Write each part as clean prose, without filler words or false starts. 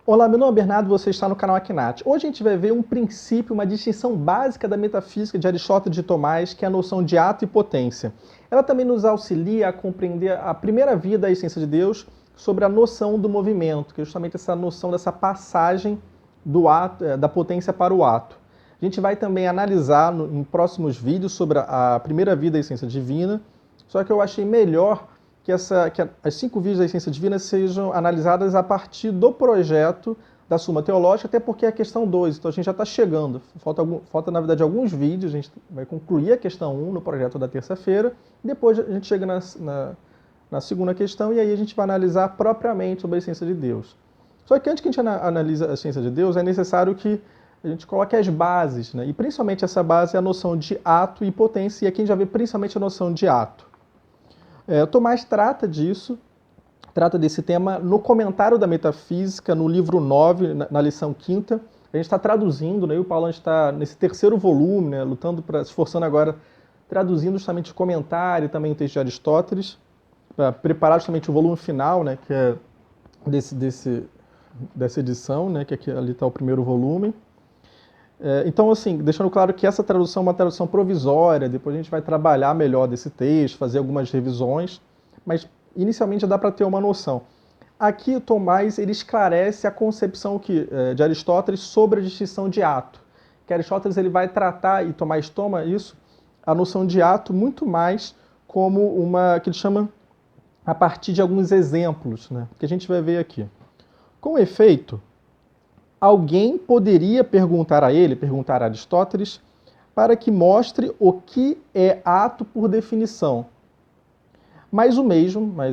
Olá, meu nome é Bernardo, você está no canal Aknat. Hoje a gente vai ver um princípio, uma distinção básica da metafísica de Aristóteles e de Tomás, que é a noção de ato e potência. Ela também nos auxilia a compreender a primeira via da essência de Deus sobre a noção do movimento, que é justamente essa noção dessa passagem do ato, da potência para o ato. A gente vai também analisar em próximos vídeos sobre a primeira via da essência divina, só que eu achei melhor que as 5 vias da essência divina sejam analisadas a partir do projeto da Suma Teológica, até porque é a questão 2, então a gente já está chegando. Falta, na verdade, alguns vídeos, a gente vai concluir a questão 1 no projeto da terça-feira, depois a gente chega na segunda questão e aí a gente vai analisar propriamente sobre a essência de Deus. Só que antes que a gente analise a essência de Deus, é necessário que a gente coloque as bases, né? E principalmente essa base é a noção de ato e potência, e aqui a gente já vê principalmente a noção de ato. Tomás trata desse tema no comentário da metafísica, no livro 9, na lição 5ª. A gente está traduzindo, né? E o Paulo está nesse terceiro volume, né? Se esforçando agora, traduzindo justamente o comentário e também o texto de Aristóteles, para preparar justamente o volume final, né? Que é dessa edição, né? Que aqui, ali está o primeiro volume. Então, assim, deixando claro que essa tradução é uma tradução provisória, depois a gente vai trabalhar melhor desse texto, fazer algumas revisões, mas inicialmente já dá para ter uma noção. Aqui, Tomás ele esclarece a concepção de Aristóteles sobre a distinção de ato, que Aristóteles ele vai tratar, e Tomás toma isso, a noção de ato muito mais como que ele chama a partir de alguns exemplos, né, que a gente vai ver aqui. Com efeito, alguém poderia perguntar a Aristóteles, para que mostre o que é ato por definição. Mas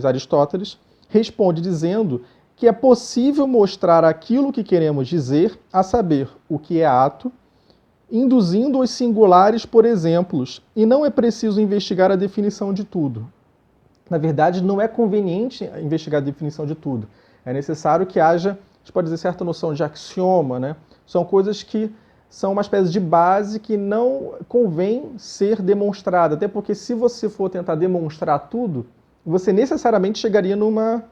Aristóteles, responde dizendo que é possível mostrar aquilo que queremos dizer, a saber, o que é ato, induzindo os singulares por exemplos, e não é preciso investigar a definição de tudo. Na verdade, não é conveniente investigar a definição de tudo. É necessário que haja, a gente pode dizer, certa noção de axioma, né? São coisas que são uma espécie de base que não convém ser demonstrada, até porque se você for tentar demonstrar tudo, você necessariamente chegaria numa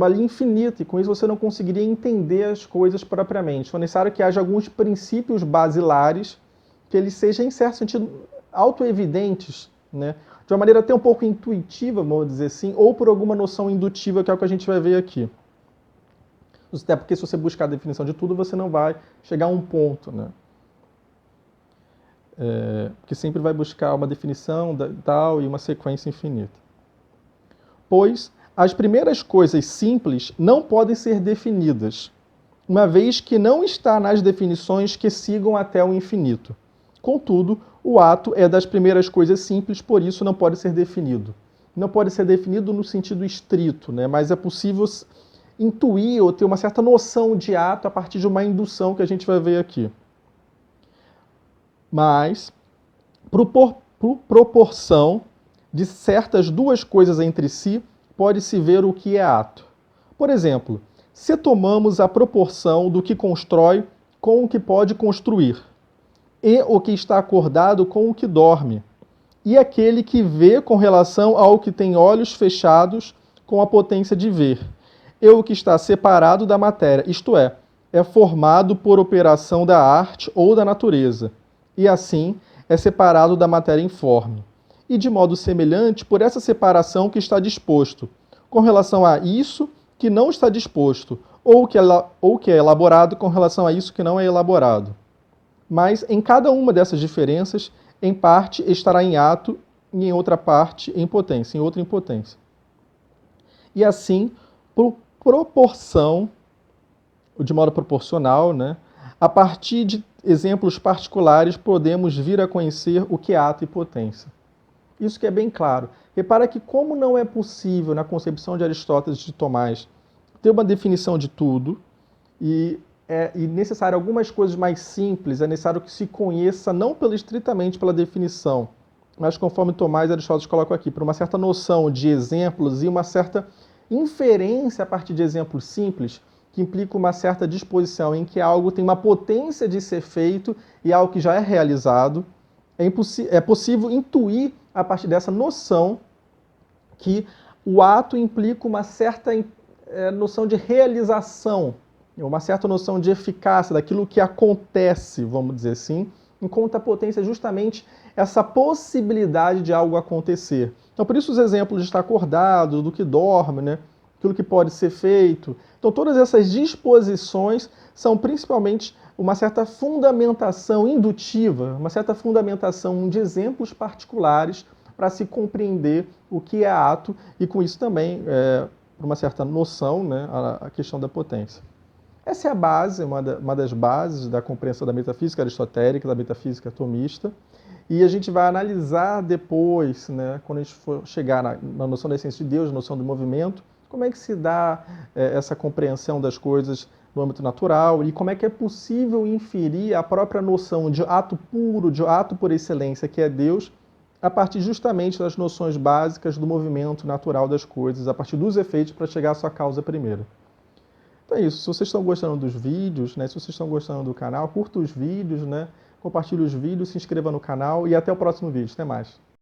linha infinita, e com isso você não conseguiria entender as coisas propriamente. Então é necessário que haja alguns princípios basilares que eles sejam, em certo sentido, autoevidentes, né? De uma maneira até um pouco intuitiva, vamos dizer assim, ou por alguma noção indutiva, que é o que a gente vai ver aqui. Até porque se você buscar a definição de tudo, você não vai chegar a um ponto, né? Porque sempre vai buscar uma definição tal e uma sequência infinita. Pois as primeiras coisas simples não podem ser definidas, uma vez que não está nas definições que sigam até o infinito. Contudo, o ato é das primeiras coisas simples, por isso não pode ser definido. Não pode ser definido no sentido estrito, né? Mas é possível intuir ou ter uma certa noção de ato a partir de uma indução que a gente vai ver aqui. Mas, por proporção de certas duas coisas entre si, pode-se ver o que é ato. Por exemplo, se tomamos a proporção do que constrói com o que pode construir, e o que está acordado com o que dorme, e aquele que vê com relação ao que tem olhos fechados com a potência de ver, e o que está separado da matéria, isto é formado por operação da arte ou da natureza, e assim é separado da matéria informe. E de modo semelhante, por essa separação que está disposto, com relação a isso que não está disposto, ou que é elaborado com relação a isso que não é elaborado. Mas em cada uma dessas diferenças, em parte estará em ato, e em outra parte em potência, em outra impotência. E assim, por proporção, de modo proporcional, né, a partir de exemplos particulares, podemos vir a conhecer o que é ato e potência. Isso que é bem claro. Repara que como não é possível, na concepção de Aristóteles e de Tomás, ter uma definição de tudo, e necessário algumas coisas mais simples, é necessário que se conheça não estritamente pela definição, mas conforme Tomás e Aristóteles colocam aqui, por uma certa noção de exemplos e uma certa inferência a partir de exemplos simples, que implica uma certa disposição em que algo tem uma potência de ser feito e algo que já é realizado. É possível intuir, a partir dessa noção, que o ato implica uma certa noção de realização uma certa noção de eficácia daquilo que acontece, vamos dizer assim, enquanto a potência é justamente essa possibilidade de algo acontecer. Então, por isso os exemplos de estar acordado, do que dorme, né? Aquilo que pode ser feito. Então, todas essas disposições são principalmente uma certa fundamentação indutiva, uma certa fundamentação de exemplos particulares para se compreender o que é ato e, com isso, também, uma certa noção, né, a questão da potência. Essa é a base, uma das bases da compreensão da metafísica aristotélica, da metafísica atomista. E a gente vai analisar depois, né, quando a gente for chegar na noção da essência de Deus, na noção do movimento, como é que se dá essa compreensão das coisas no âmbito natural e como é que é possível inferir a própria noção de ato puro, de ato por excelência, que é Deus, a partir justamente das noções básicas do movimento natural das coisas, a partir dos efeitos para chegar à sua causa primeira. Então é isso. Se vocês estão gostando dos vídeos, né, se vocês estão gostando do canal, curta os vídeos, né, compartilhe os vídeos, se inscreva no canal e até o próximo vídeo. Até mais.